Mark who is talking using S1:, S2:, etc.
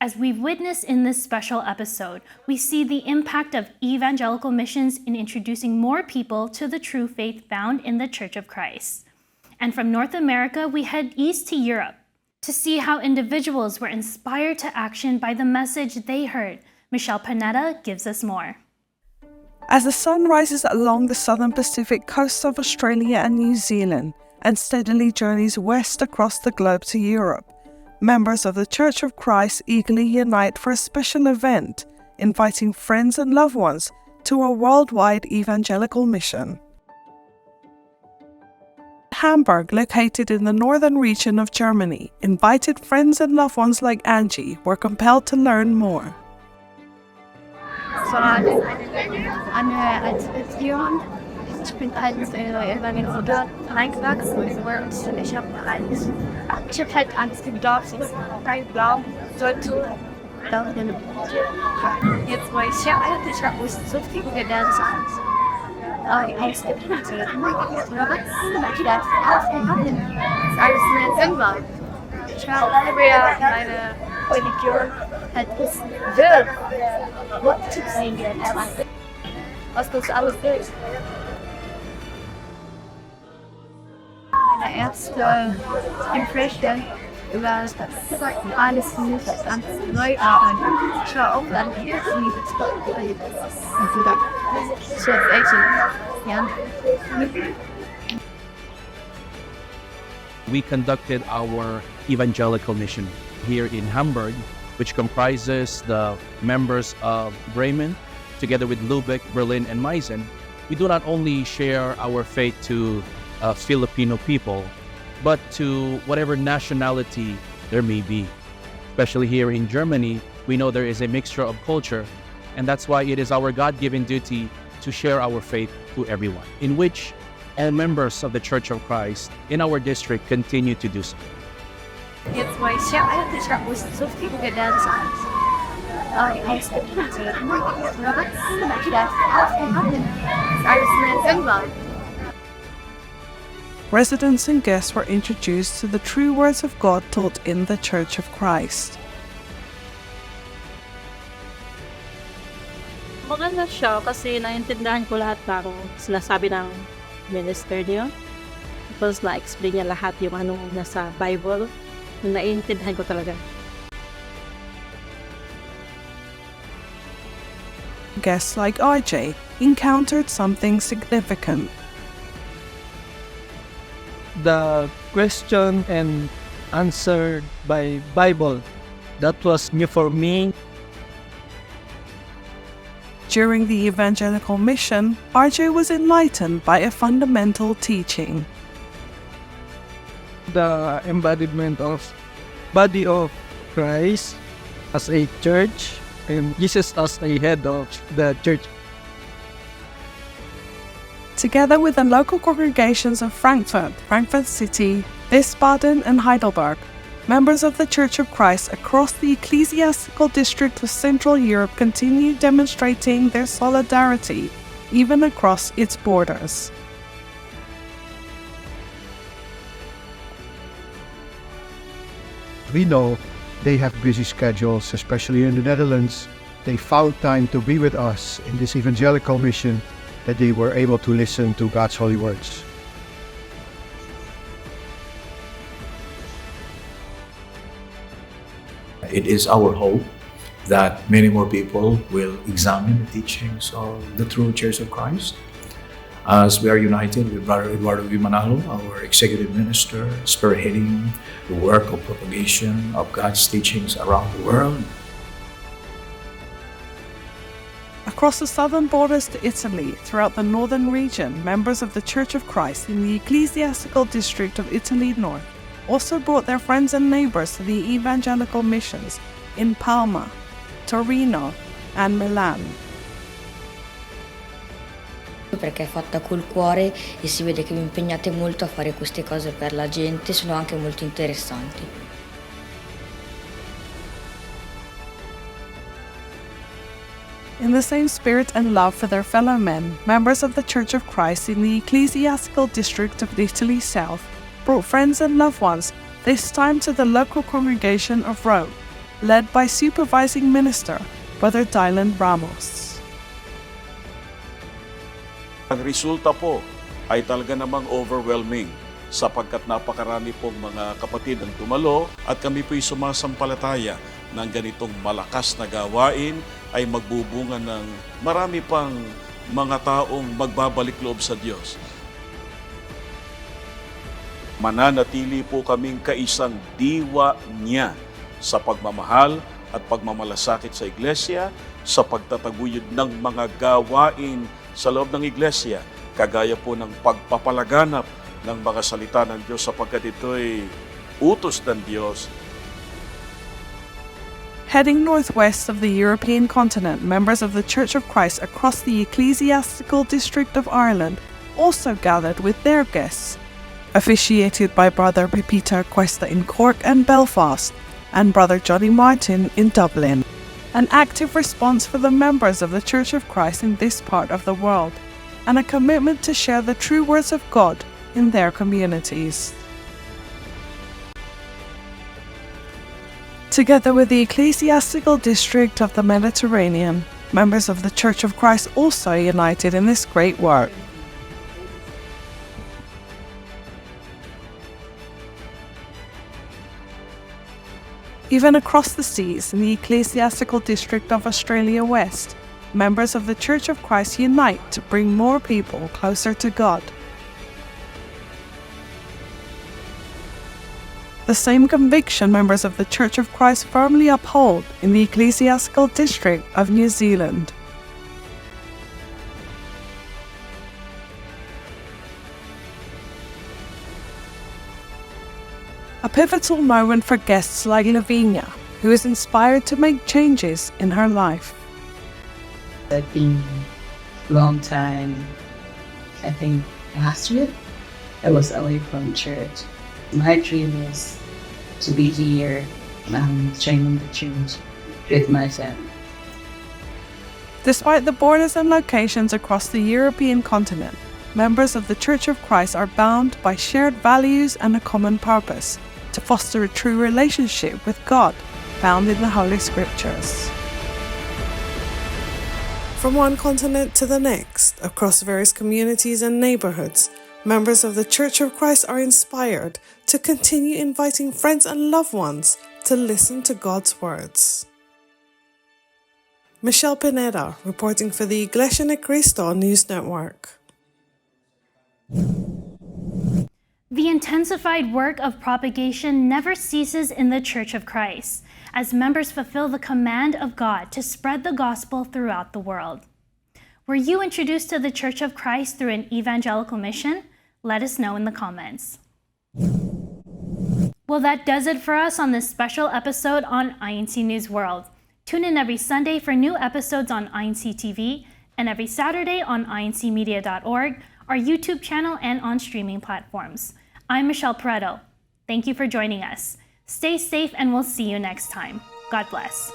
S1: As we've witnessed in this special episode, we see the impact of evangelical missions in introducing more people to the true faith found in the Church of Christ. And from North America, we head east to Europe to see how individuals were inspired to action by the message they heard. Michelle Panetta gives us more.
S2: As the sun rises along the southern Pacific coast of Australia and New Zealand and steadily journeys west across the globe to Europe, members of the Church of Christ eagerly unite for a special event, inviting friends and loved ones to a worldwide evangelical mission. Hamburg, located in the northern region of Germany, invited friends and loved ones like Angie were compelled to learn more.
S3: So, als Beziehung, ich bin halt Evangelical reingewachsen und ich habe halt Angst geglaubt, dass ich kein Glauben sollte. Jetzt, wo ich hier alt bin, ich habe so viel gelernt. Angst gehabt. Alles mehr Sinn war. Ich habe früher meine Religion halt will. Was zu sehen gelernt. Was das alles ist. Meine erste Impression über alles nicht ganz neu arbeiten. Ich war auch dann hier so echt, ja.
S4: We conducted our evangelical mission here in Hamburg, which comprises the members of Bremen, together with Lübeck, Berlin, and Meissen. We do not only share our faith to Filipino people, but to whatever nationality there may be. Especially here in Germany, we know there is a mixture of culture, and that's why it is our God-given duty to share our faith to everyone, in which all members of the Church of Christ in our district continue to do so.
S3: Jetzt, wo ich hier alt bin, ich habe so viel gelernt. Angst gehabt. Alles mehr Sinn war.
S2: Residents and guests were introduced to the true words of God taught in the Church of Christ.
S5: Maganda siya kasi naiintindihan ko lahat ng sinasabi ng minister niya. Tapos na-explain niya lahat yung ano nasa Bible. Naiintindihan ko talaga.
S2: Guests like RJ encountered something significant.
S6: The question and answer by Bible, that was new for me.
S2: During the evangelical mission, RJ was enlightened by a fundamental teaching.
S6: The embodiment of body of Christ as a church and Jesus as the head of the church.
S2: Together with the local congregations of Frankfurt City, Wiesbaden and Heidelberg, members of the Church of Christ across the ecclesiastical district of Central Europe continue demonstrating their solidarity, even across its borders.
S7: We know they have busy schedules, especially in the Netherlands. They found time to be with us in this evangelical mission, that they were able to listen to God's holy words.
S8: It is our hope that many more people will examine the teachings of the true Church of Christ. As we are united with Brother Eduardo V. Manalo, our executive minister, spearheading the work of propagation of God's teachings around the world.
S2: Across the southern borders to Italy, throughout the northern region, members of the Church of Christ in the ecclesiastical district of Italy North also brought their friends and neighbors to the evangelical missions in Parma, Torino, and Milan.
S9: Perché è fatta col cuore e si vede che vi impegnate molto a fare queste cose per la gente, sono anche molto interessanti.
S2: In the same spirit and love for their fellow men, members of the Church of Christ in the ecclesiastical district of Italy South brought friends and loved ones, this time to the local congregation of Rome, led by Supervising Minister Brother Dylan Ramos.
S10: Ang resulta po ay talaga namang overwhelming sapagkat napakarami pong mga kapatid ang tumalo at kami po'y sumasampalataya ng ganitong malakas na gawain ay magbubunga ng marami pang mga taong magbabalik loob sa Diyos. Mananatili po kaming kaisang diwa niya sa pagmamahal at pagmamalasakit sa Iglesia, sa pagtataguyod ng mga gawain sa loob ng Iglesia, kagaya po ng pagpapalaganap ng mga salita ng Diyos sapagkat ito'y utos ng Diyos.
S2: Heading northwest of the European continent, members of the Church of Christ across the Ecclesiastical District of Ireland also gathered with their guests, officiated by Brother Peter Cuesta in Cork and Belfast, and Brother Johnny Martin in Dublin. An active response for the members of the Church of Christ in this part of the world, and a commitment to share the true words of God in their communities. Together with the Ecclesiastical District of the Mediterranean, members of the Church of Christ also united in this great work. Even across the seas in the Ecclesiastical District of Australia West, members of the Church of Christ unite to bring more people closer to God. The same conviction members of the Church of Christ firmly uphold in the Ecclesiastical District of New Zealand. A pivotal moment for guests like Lavinia, who is inspired to make changes in her life.
S11: I've been a long time, I think last year, I was away from church. My dream is to be here joining the church with my family.
S2: Despite the borders and locations across the European continent, members of the Church of Christ are bound by shared values and a common purpose to foster a true relationship with God found in the Holy Scriptures. From one continent to the next, across various communities and neighborhoods, members of the Church of Christ are inspired to continue inviting friends and loved ones to listen to God's words. Michelle Pineda, reporting for the Iglesia Cristo News Network.
S1: The intensified work of propagation never ceases in the Church of Christ, as members fulfill the command of God to spread the gospel throughout the world. Were you introduced to the Church of Christ through an evangelical mission? Let us know in the comments. Well, that does it for us on this special episode on INC News World. Tune in every Sunday for new episodes on INC TV and every Saturday on incmedia.org, our YouTube channel, and on streaming platforms. I'm Michelle Pareto. Thank you for joining us. Stay safe and we'll see you next time. God bless.